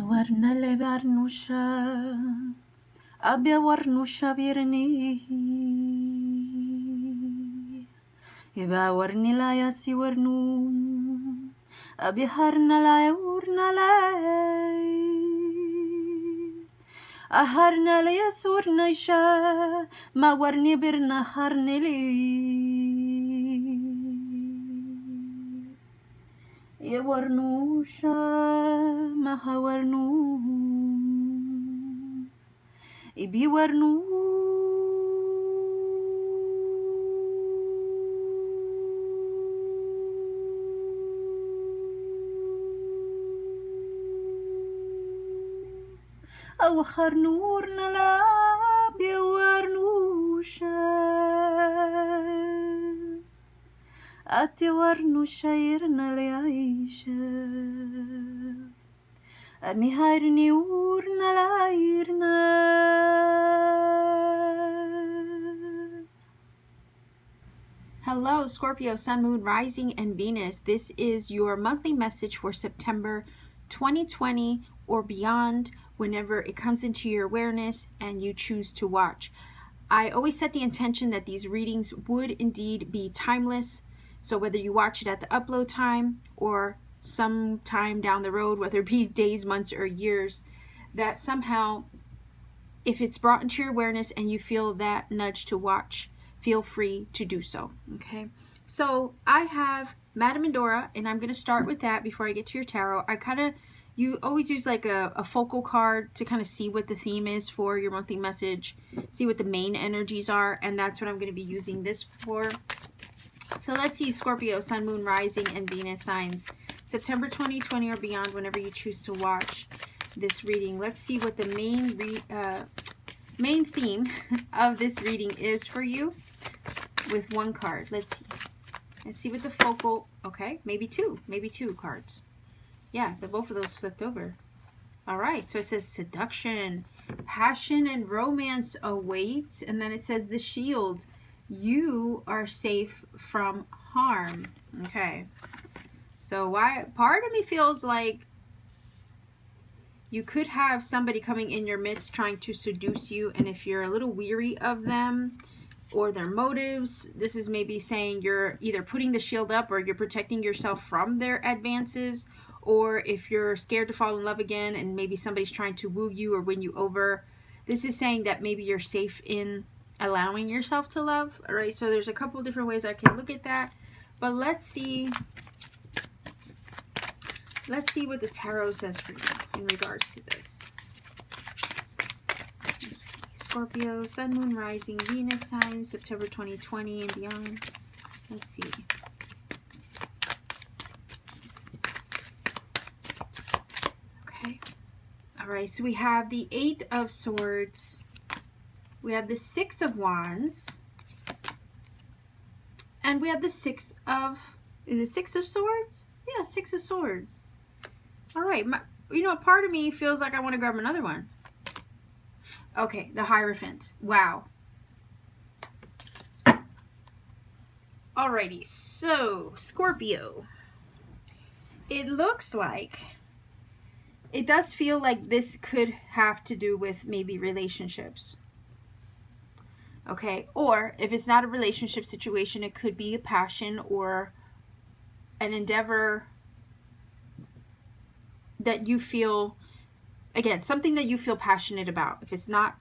Warnale Varnusha Abia Warnusha Virni Iba Warnilaya Siwarnu Abia Harnalaya Urnalay Aharnalaya Surnaisha Ma Warni Birna Harnili Yawarnusha Mahawarnu Ibiwarnu Awaharnur Nala Biawarnusha Atiwarnusha Irnalaisha Amiharni Urnalairna. Hello, Scorpio, Sun, Moon, Rising, and Venus. This is your monthly message for September 2020 or beyond, whenever it comes into your awareness and you choose to watch. I always set the intention that these readings would indeed be timeless. So whether you watch it at the upload time or some time down the road, whether it be days, months, or years, that somehow, if it's brought into your awareness and you feel that nudge to watch, feel free to do so. Okay, so I have Madame Endora, and I'm going to start with that before I get to your tarot. You always use like a focal card to kind of see what the theme is for your monthly message, see what the main energies are, and that's what I'm going to be using this for. So let's see, Scorpio, Sun, Moon, Rising, and Venus signs, September 2020 or beyond, whenever you choose to watch this reading. Let's see what the main theme of this reading is for you with one card. Let's see what the focal, okay, maybe two cards. Yeah, both of those flipped over. All right, so it says seduction, passion, and romance await. And then it says the shield, you are safe from harm. Okay, so part of me feels like you could have somebody coming in your midst trying to seduce you, and if you're a little weary of them or their motives, this is maybe saying you're either putting the shield up or you're protecting yourself from their advances. Or if you're scared to fall in love again and maybe somebody's trying to woo you or win you over, this is saying that maybe you're safe in allowing yourself to love. All right, so there's a couple different ways I can look at that. But let's see what the tarot says for you in regards to this. Let's see. Scorpio, Sun, Moon, Rising, Venus signs, September 2020 and beyond. Let's see. All right, so we have the Eight of Swords, we have the Six of Wands, and we have the Six of Swords? Yeah, Six of Swords. All right, you know, part of me feels like I want to grab another one. Okay, the Hierophant. Wow. Alrighty, so Scorpio, it looks like, it does feel like this could have to do with maybe relationships. Okay, or if it's not a relationship situation, it could be a passion or an endeavor that you feel, again, something that you feel passionate about. If it's not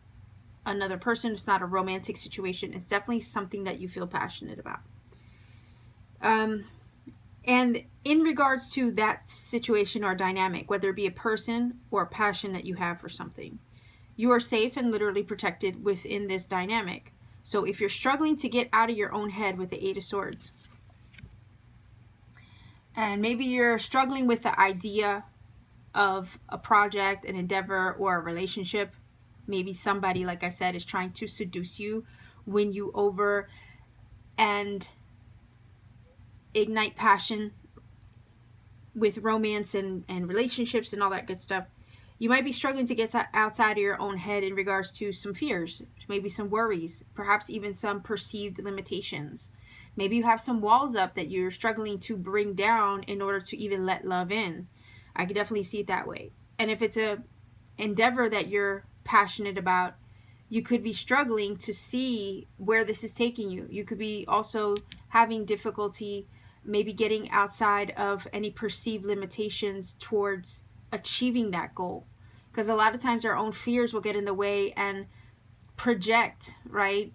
another person, it's not a romantic situation, it's definitely something that you feel passionate about. And in regards to that situation or dynamic, whether it be a person or a passion that you have for something, you are safe and literally protected within this dynamic. So if you're struggling to get out of your own head with the Eight of Swords, and maybe you're struggling with the idea of a project, an endeavor, or a relationship, maybe somebody, like I said, is trying to seduce you, win you over, and ignite passion with romance and relationships and all that good stuff. You might be struggling to get outside of your own head in regards to some fears, maybe some worries, perhaps even some perceived limitations. Maybe you have some walls up that you're struggling to bring down in order to even let love in. I could definitely see it that way. And if it's a endeavor that you're passionate about, you could be struggling to see where this is taking you. You could be also having difficulty maybe getting outside of any perceived limitations towards achieving that goal. Because a lot of times our own fears will get in the way and project, right?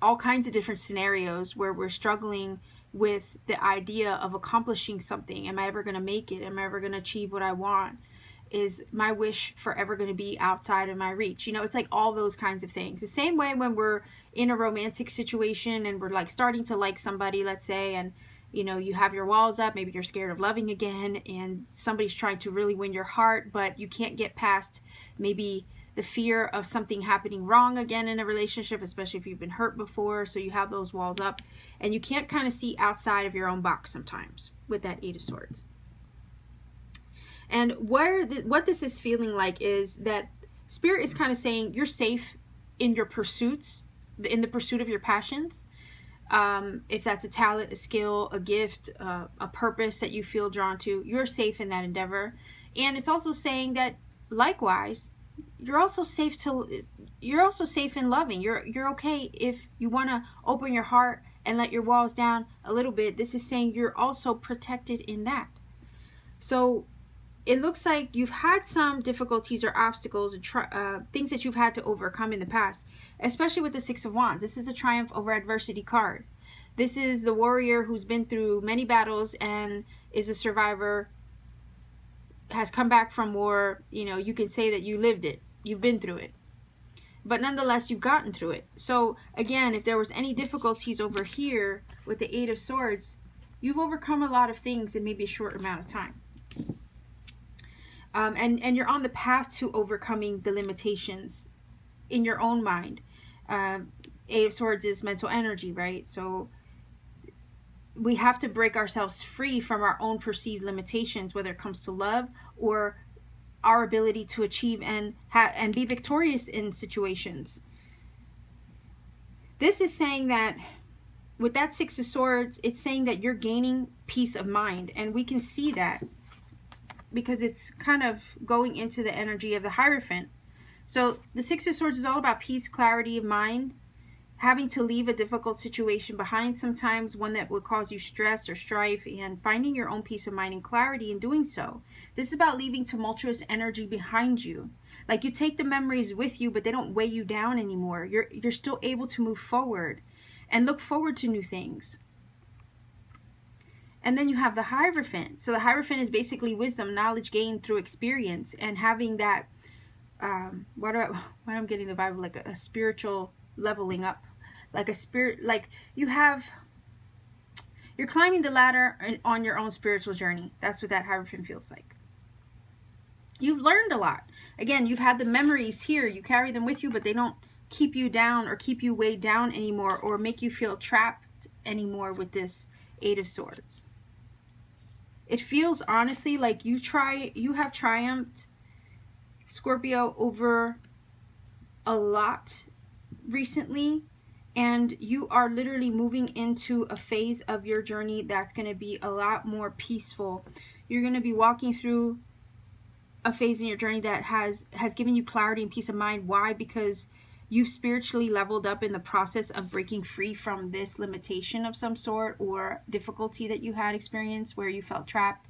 All kinds of different scenarios where we're struggling with the idea of accomplishing something. Am I ever going to make it? Am I ever going to achieve what I want? Is my wish forever going to be outside of my reach? You know, it's like all those kinds of things. The same way when we're in a romantic situation and we're like starting to like somebody, let's say, and you know, you have your walls up, maybe you're scared of loving again, and somebody's trying to really win your heart, but you can't get past maybe the fear of something happening wrong again in a relationship, especially if you've been hurt before. So you have those walls up and you can't kind of see outside of your own box sometimes with that Eight of Swords. And what this is feeling like is that Spirit is kind of saying you're safe in your pursuits, in the pursuit of your passions. If that's a talent, a skill, a gift, a purpose that you feel drawn to, you're safe in that endeavor. And it's also saying that likewise, you're also safe in loving. You're okay if you want to open your heart and let your walls down a little bit. This is saying you're also protected in that. So it looks like you've had some difficulties or obstacles or things that you've had to overcome in the past, especially with the Six of Wands. This is a triumph over adversity card. This is the warrior who's been through many battles and is a survivor, has come back from war. You know, you can say that you lived it. You've been through it. But nonetheless, you've gotten through it. So again, if there was any difficulties over here with the Eight of Swords, you've overcome a lot of things in maybe a short amount of time. And you're on the path to overcoming the limitations in your own mind. Eight of Swords is mental energy, right? So we have to break ourselves free from our own perceived limitations, whether it comes to love or our ability to achieve and be victorious in situations. This is saying that with that Six of Swords, it's saying that you're gaining peace of mind. And we can see that because it's kind of going into the energy of the Hierophant. So the Six of Swords is all about peace, clarity of mind, having to leave a difficult situation behind sometimes, one that would cause you stress or strife, and finding your own peace of mind and clarity in doing so. This is about leaving tumultuous energy behind you. Like you take the memories with you, but they don't weigh you down anymore. You're still able to move forward and look forward to new things. And then you have the Hierophant. So the Hierophant is basically wisdom, knowledge gained through experience, and having that, what I'm getting the vibe of like a spiritual leveling up, like a spirit, like you're climbing the ladder on your own spiritual journey. That's what that Hierophant feels like. You've learned a lot. Again, you've had the memories here. You carry them with you, but they don't keep you down or keep you weighed down anymore or make you feel trapped anymore with this Eight of Swords. It feels honestly like you have triumphed, Scorpio, over a lot recently, and you are literally moving into a phase of your journey that's going to be a lot more peaceful. You're going to be walking through a phase in your journey that has given you clarity and peace of mind. Why? Because you've spiritually leveled up in the process of breaking free from this limitation of some sort or difficulty that you had experienced where you felt trapped.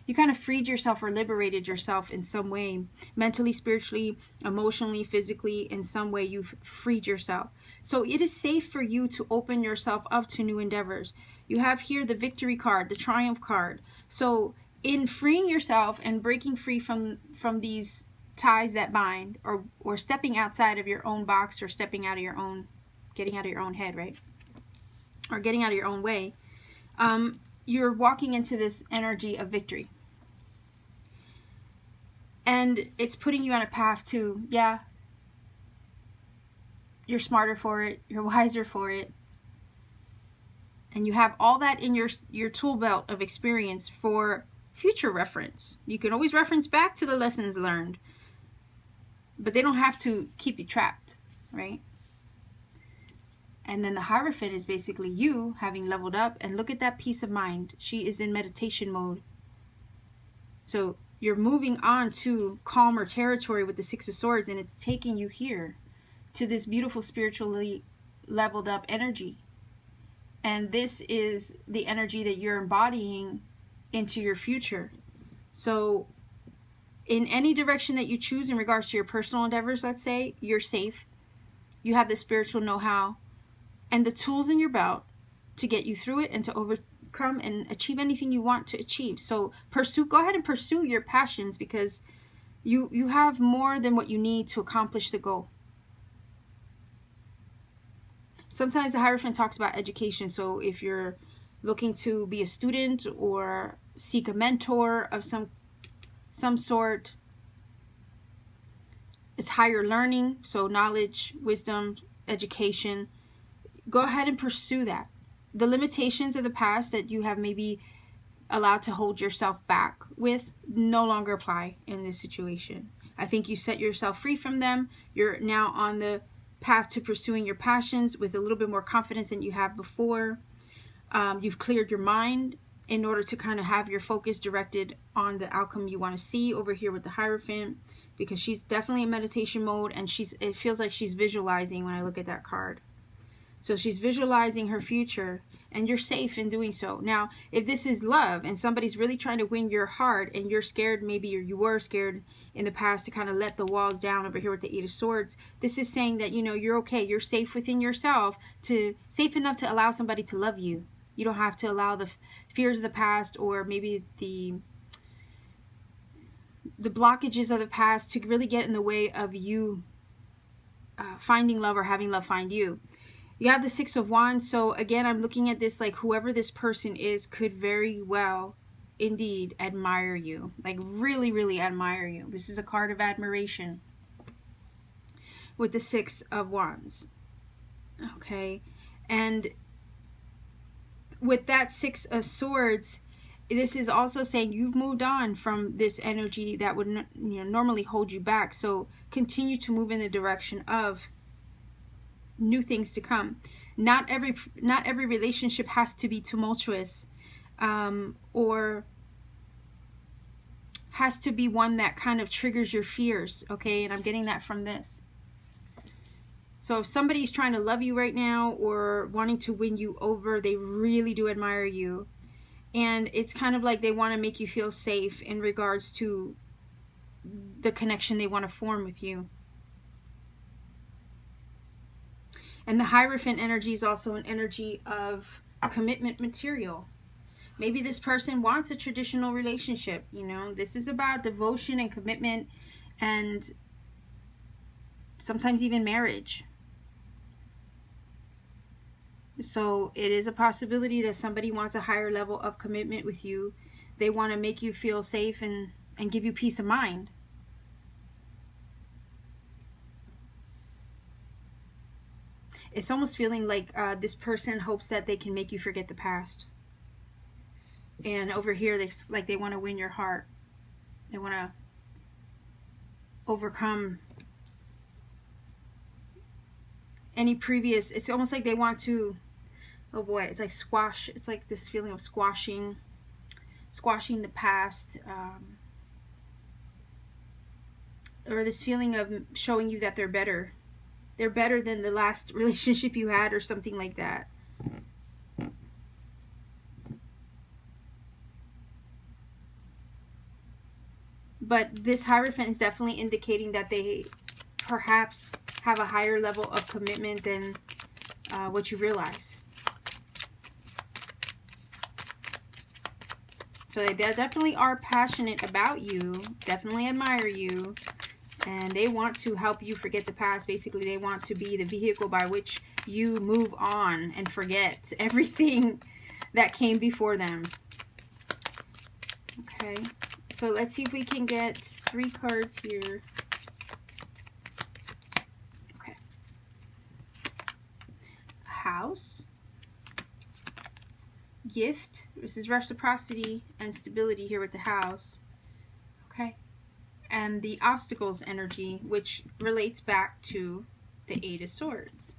You kind of freed yourself or liberated yourself in some way, mentally, spiritually, emotionally, physically. In some way, you've freed yourself. So it is safe for you to open yourself up to new endeavors. You have here the victory card, the triumph card. So in freeing yourself and breaking free from these ties that bind, or stepping outside of your own box, or stepping out of your own, getting out of your own head, right? Or getting out of your own way, you're walking into this energy of victory. And it's putting you on a path to, yeah, you're smarter for it, you're wiser for it, and you have all that in your tool belt of experience for future reference. You can always reference back to the lessons learned, but they don't have to keep you trapped, right? And then the Hierophant is basically you having leveled up. And look at that peace of mind. She is in meditation mode. So you're moving on to calmer territory with the Six of Swords, and it's taking you here to this beautiful spiritually leveled up energy. And this is the energy that you're embodying into your future. So in any direction that you choose in regards to your personal endeavors, let's say, you're safe. You have the spiritual know-how and the tools in your belt to get you through it and to overcome and achieve anything you want to achieve. So go ahead and pursue your passions, because you have more than what you need to accomplish the goal. Sometimes the Hierophant talks about education. So if you're looking to be a student or seek a mentor of some sort, it's higher learning. So knowledge, wisdom, education. Go ahead and pursue that. The limitations of the past that you have maybe allowed to hold yourself back with no longer apply in this situation. I think you set yourself free from them. You're now on the path to pursuing your passions with a little bit more confidence than you have before. You've cleared your mind in order to kind of have your focus directed on the outcome you want to see over here with the Hierophant, because she's definitely in meditation mode, and it feels like she's visualizing when I look at that card. So she's visualizing her future, and you're safe in doing so. Now, if this is love and somebody's really trying to win your heart and you're scared, maybe, or you were scared in the past to kind of let the walls down over here with the Eight of Swords, this is saying that, you know, you're okay. You're safe within yourself, safe enough to allow somebody to love you. You don't have to allow the fears of the past, or maybe the blockages of the past, to really get in the way of you finding love or having love find you. You have the Six of Wands. So again, I'm looking at this like whoever this person is could very well indeed admire you. Like really, really admire you. This is a card of admiration with the Six of Wands. Okay. And with that Six of Swords, this is also saying you've moved on from this energy that would normally hold you back. So continue to move in the direction of new things to come. Not every relationship has to be tumultuous, or has to be one that kind of triggers your fears. Okay, and I'm getting that from this. So if somebody's trying to love you right now or wanting to win you over, they really do admire you, and it's kind of like they want to make you feel safe in regards to the connection they want to form with you. And the Hierophant energy is also an energy of commitment material. Maybe this person wants a traditional relationship. You know, this is about devotion and commitment, and sometimes even marriage. So it is a possibility that somebody wants a higher level of commitment with you. They want to make you feel safe and give you peace of mind. It's almost feeling like this person hopes that they can make you forget the past. And over here, they want to win your heart. They want to overcome any previous. It's almost like they want to, oh boy, it's like squash. It's like this feeling of squashing the past. Or this feeling of showing you that they're better. They're better than the last relationship you had, or something like that. But this Hierophant is definitely indicating that they perhaps have a higher level of commitment than what you realize. So they definitely are passionate about you, definitely admire you, and they want to help you forget the past. Basically, they want to be the vehicle by which you move on and forget everything that came before them. Okay, so let's see if we can get 3 cards here. Okay. House. Gift. This is reciprocity and stability here with the House. Okay. And the Obstacles energy, which relates back to the Eight of Swords.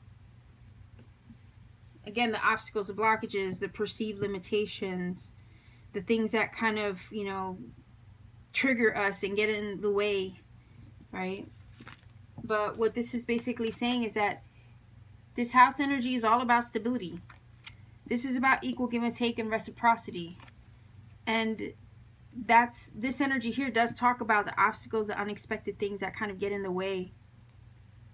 again, the obstacles, the blockages, the perceived limitations, the things that kind of, you know, trigger us and get in the way, right? But what this is basically saying is that this house energy is all about stability. This is about equal give and take and reciprocity. And this energy here does talk about the obstacles, the unexpected things that kind of get in the way,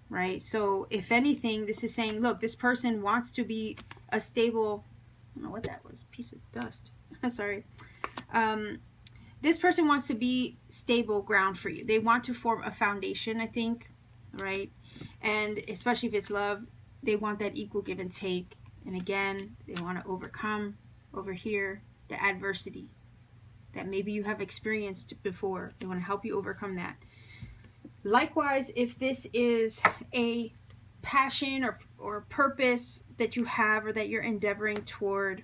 right? So if anything, this is saying, look, this person wants to be a stable, I don't know what that was, piece of dust. Sorry. This person wants to be stable ground for you. They want to form a foundation, I think, right? And especially if it's love, they want that equal give and take. And again, they want to overcome over here the adversity that maybe you have experienced before. They want to help you overcome that. Likewise, if this is a passion or purpose that you have or that you're endeavoring toward,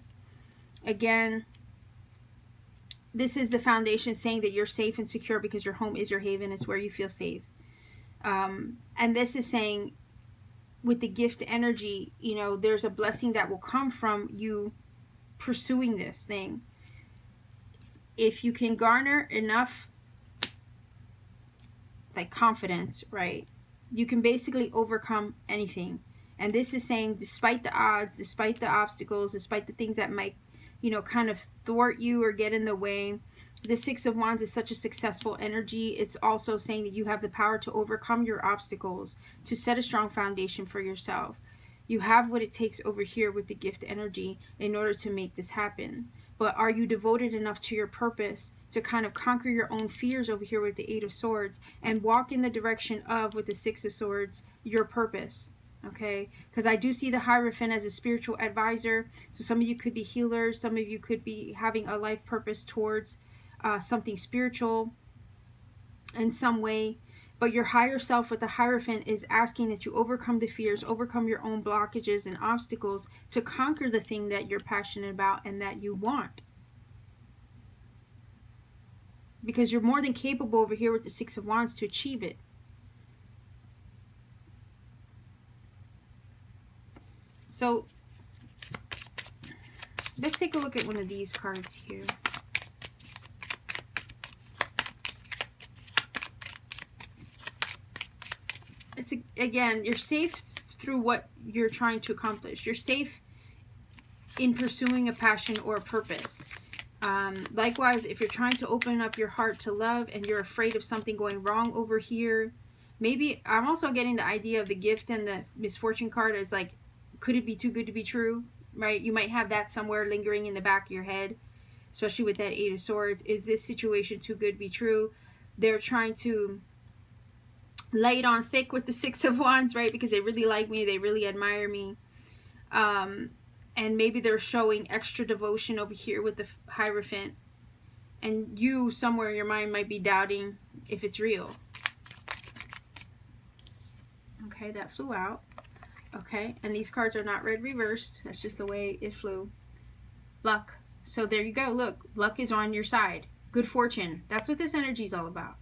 again, this is the foundation saying that you're safe and secure because your home is your haven. It's where you feel safe. And this is saying with the gift energy, you know, there's a blessing that will come from you pursuing this thing. If you can garner enough like confidence, right, you can basically overcome anything. And this is saying despite the odds, despite the obstacles, despite the things that might, you know, kind of thwart you or get in the way, the Six of Wands is such a successful energy. It's also saying that you have the power to overcome your obstacles, to set a strong foundation for yourself. You have what it takes over here with the gift energy in order to make this happen. But are you devoted enough to your purpose to kind of conquer your own fears over here with the Eight of Swords and walk in the direction of, with the Six of Swords, your purpose? Okay, because I do see the Hierophant as a spiritual advisor. So some of you could be healers. Some of you could be having a life purpose towards something spiritual in some way. But your higher self with the Hierophant is asking that you overcome the fears, overcome your own blockages and obstacles to conquer the thing that you're passionate about and that you want. Because you're more than capable over here with the Six of Wands to achieve it. So let's take a look at one of these cards here. It's again, you're safe through what you're trying to accomplish. You're safe in pursuing a passion or a purpose. Likewise, if you're trying to open up your heart to love and you're afraid of something going wrong over here, maybe I'm also getting the idea of the gift and the misfortune card as like, could it be too good to be true, right? You might have that somewhere lingering in the back of your head, especially with that Eight of Swords. Is this situation too good to be true? They're trying to lay it on thick with the Six of Wands, right? Because they really like me, they really admire me. And maybe they're showing extra devotion over here with the Hierophant. And you, somewhere in your mind, might be doubting if it's real. Okay, that flew out. Okay, and these cards are not read reversed. That's just the way it flew. Luck. So there you go. Look, luck is on your side. Good fortune. That's what this energy is all about.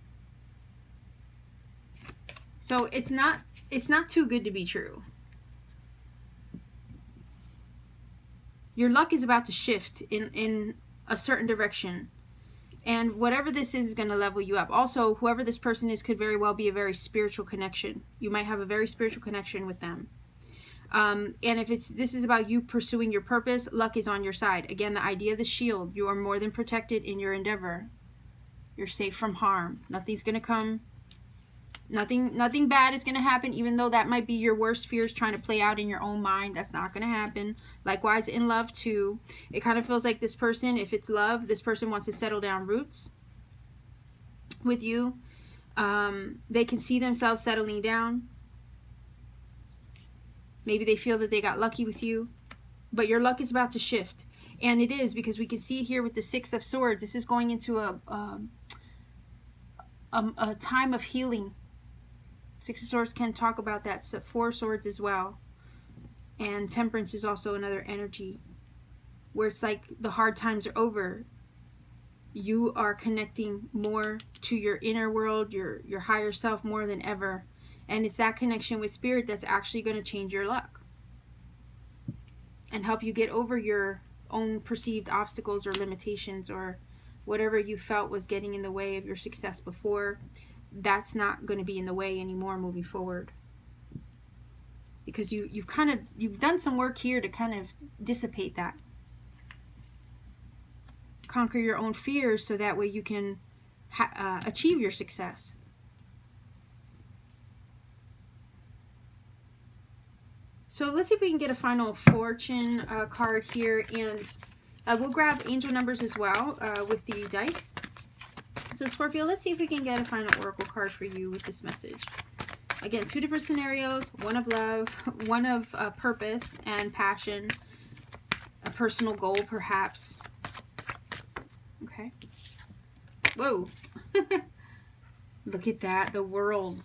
So it's not too good to be true. Your luck is about to shift in a certain direction. And whatever this is going to level you up. Also, whoever this person is could very well be a very spiritual connection. You might have a very spiritual connection with them. And if this is about you pursuing your purpose, luck is on your side. Again, the idea of the shield. You are more than protected in your endeavor. You're safe from harm. Nothing's going to come. Nothing bad is going to happen, even though that might be your worst fears trying to play out in your own mind. That's not going to happen. Likewise, in love, too. It kind of feels like this person, if it's love, this person wants to settle down roots with you. They can see themselves settling down. Maybe they feel that they got lucky with you. But your luck is about to shift. And it is, because we can see here with the Six of Swords, this is going into a time of healing. Six of Swords can talk about that. So Four of Swords as well. And Temperance is also another energy where it's like the hard times are over. You are connecting more to your inner world, your higher self more than ever. And it's that connection with spirit that's actually going to change your luck. and help you get over your own perceived obstacles or limitations, or whatever you felt was getting in the way of your success before. That's not going to be in the way anymore moving forward, because you've done some work here to kind of dissipate that, conquer your own fears, so that way you can achieve your success. So let's see if we can get a final fortune card here, and we'll grab angel numbers as well with the dice. So Scorpio, let's see if we can get a final oracle card for you with this message. Again, 2 different scenarios, one of love, one of purpose and passion, a personal goal perhaps. Okay. Whoa. Look at that, the World.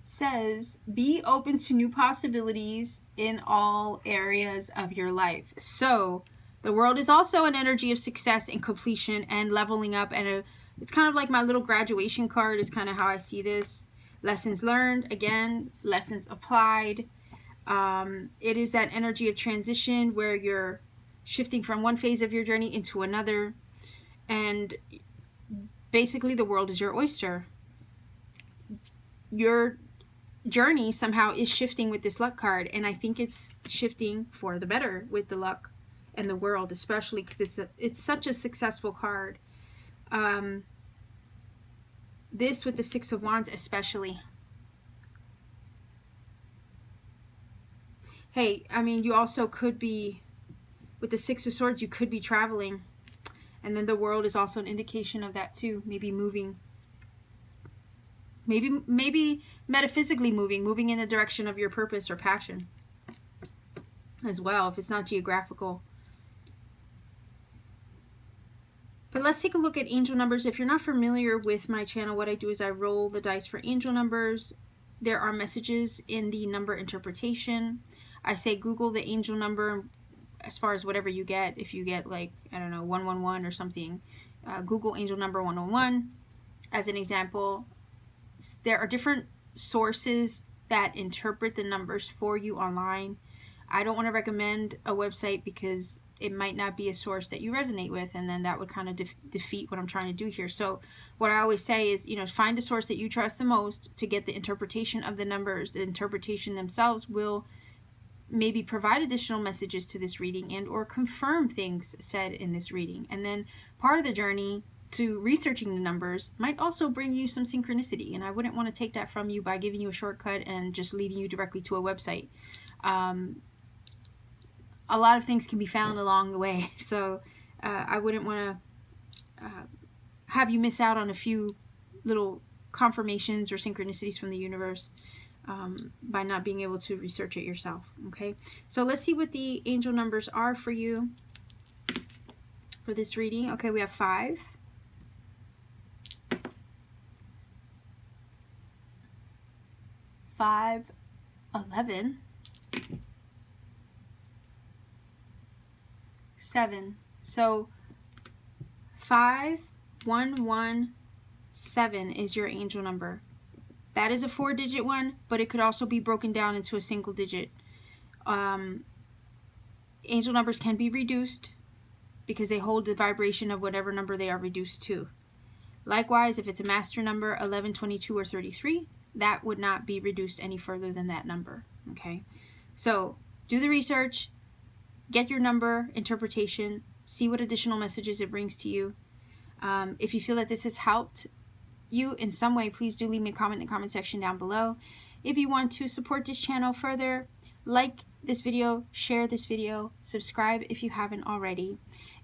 Says, be open to new possibilities in all areas of your life. So the World is also an energy of success and completion and leveling up, and it's kind of like my little graduation card is kind of how I see this. Lessons learned, again, lessons applied. It is that energy of transition where you're shifting from one phase of your journey into another, and basically the world is your oyster. Your journey somehow is shifting with this luck card, and I think it's shifting for the better with the luck and the World, especially because it's such a successful card. This with the 6 of Wands especially. Hey, I mean, you also could be, with the 6 of Swords, you could be traveling, and then the World is also an indication of that too. Maybe moving. Maybe metaphysically moving in the direction of your purpose or passion as well, if it's not geographical. But let's take a look at angel numbers. If you're not familiar with my channel, what I do is I roll the dice for angel numbers. There are messages in the number interpretation. I say Google the angel number as far as whatever you get. If you get, like, I don't know, 111 or something, Google angel number 111 as an example. There are different sources that interpret the numbers for you online. I don't want to recommend a website because it might not be a source that you resonate with, and then that would kind of defeat what I'm trying to do here. So what I always say is, find a source that you trust the most to get the interpretation of the numbers. The interpretation themselves will maybe provide additional messages to this reading and or confirm things said in this reading. And then part of the journey to researching the numbers might also bring you some synchronicity, and I wouldn't want to take that from you by giving you a shortcut and just leading you directly to a website. A lot of things can be found along the way, so I wouldn't want to have you miss out on a few little confirmations or synchronicities from the universe by not being able to research it yourself. Okay, so let's see what the angel numbers are for you for this reading. Okay, we have 5, 5, 11, 7. So 5, 1, 1, 7 is your angel number. That is a 4-digit one, but it could also be broken down into a single digit. Angel numbers can be reduced because they hold the vibration of whatever number they are reduced to. Likewise, if it's a master number, 11, 22, or 33, that would not be reduced any further than that number. Okay, so do the research, get your number interpretation, see what additional messages it brings to you. If you feel that this has helped you in some way, please do leave me a comment in the comment section down below. If you want to support this channel further, like this video, share this video, subscribe if you haven't already.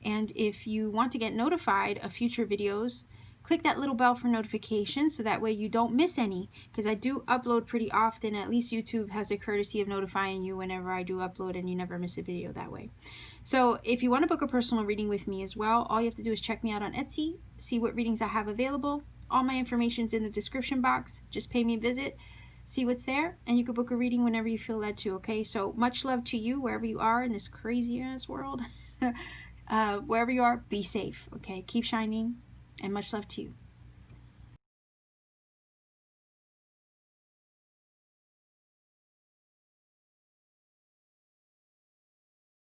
And if you want to get notified of future videos, click that little bell for notifications so that way you don't miss any, because I do upload pretty often. At least YouTube has the courtesy of notifying you whenever I do upload, and you never miss a video that way. So if you want to book a personal reading with me as well, all you have to do is check me out on Etsy, see what readings I have available. All my information's in the description box. Just pay me a visit, see what's there, and you can book a reading whenever you feel led to. Okay, so much love to you wherever you are in this crazy ass world. Wherever you are, be safe. Okay, keep shining, and much love to you.